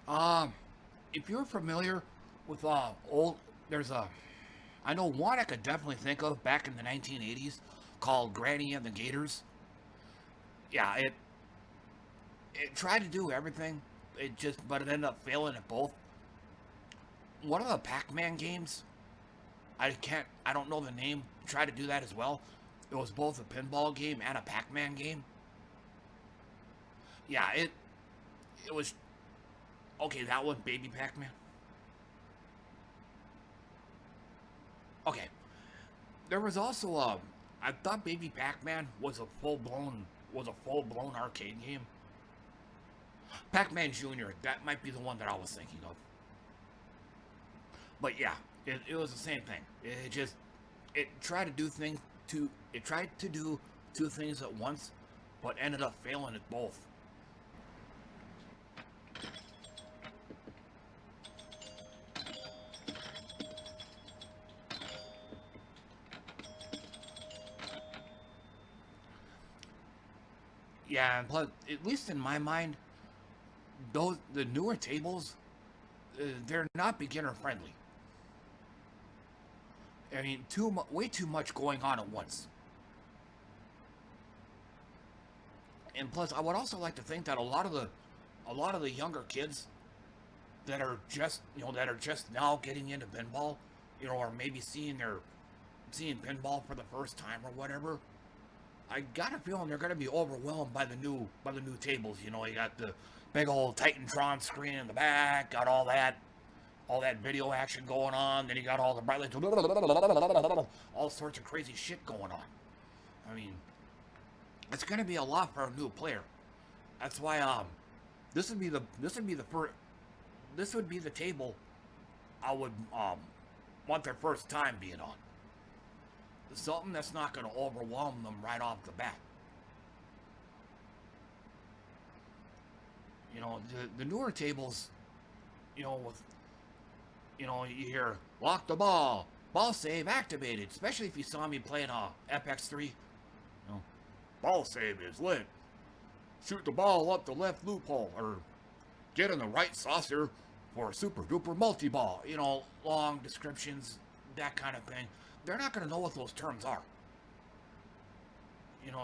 Um, if you're familiar with there's a, I know one I could definitely think of back in the 1980s called Granny and the Gators. Yeah, it tried to do everything. But it ended up failing at both. One of the Pac-Man games, I don't know the name. Tried to do that as well. It was both a pinball game and a Pac-Man game. Yeah, it was okay. That one, Baby Pac-Man. Okay, there was also I thought Baby Pac-Man was a full-blown arcade game. Pac-Man Junior, that might be the one that I was thinking of. But yeah, it was the same thing. It tried to do things it tried to do two things at once, but ended up failing at both. Yeah, and plus, at least in my mind, those the newer tables, they're not beginner friendly. I mean, way too much going on at once. And plus, I would also like to think that a lot of the younger kids that are just now getting into pinball, or maybe seeing pinball for the first time or whatever. I got a feeling they're going to be overwhelmed by the new tables. You got the big old Titantron screen in the back, got all that video action going on. Then you got all the bright lights, all sorts of crazy shit going on. I mean, it's going to be a lot for a new player. That's why this would be the first this would be the table I would want their first time being on. Something that's not going to overwhelm them right off the bat. The newer tables, with you hear lock the ball save activated. Especially if you saw me playing FX3, ball save is lit. Shoot the ball up the left loophole, or get in the right saucer for a super duper multi ball. Long descriptions, that kind of thing. They're not going to know what those terms are.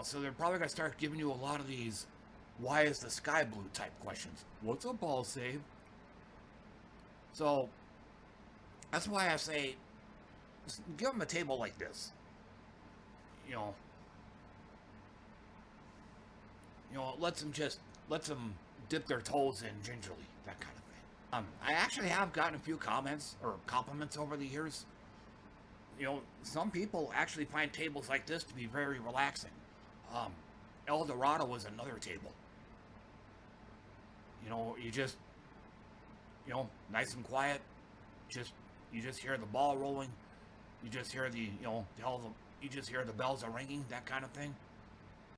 So they're probably going to start giving you a lot of these why is the sky blue type questions. What's a ball save? So that's why I say give them a table like this. You know, lets them dip their toes in gingerly, that kind of thing. I actually have gotten a few comments or compliments over the years. Some people actually find tables like this to be very relaxing. Um, El Dorado was another table. You just, nice and quiet. Just you just hear the ball rolling. You just hear you just hear the bells are ringing, that kind of thing.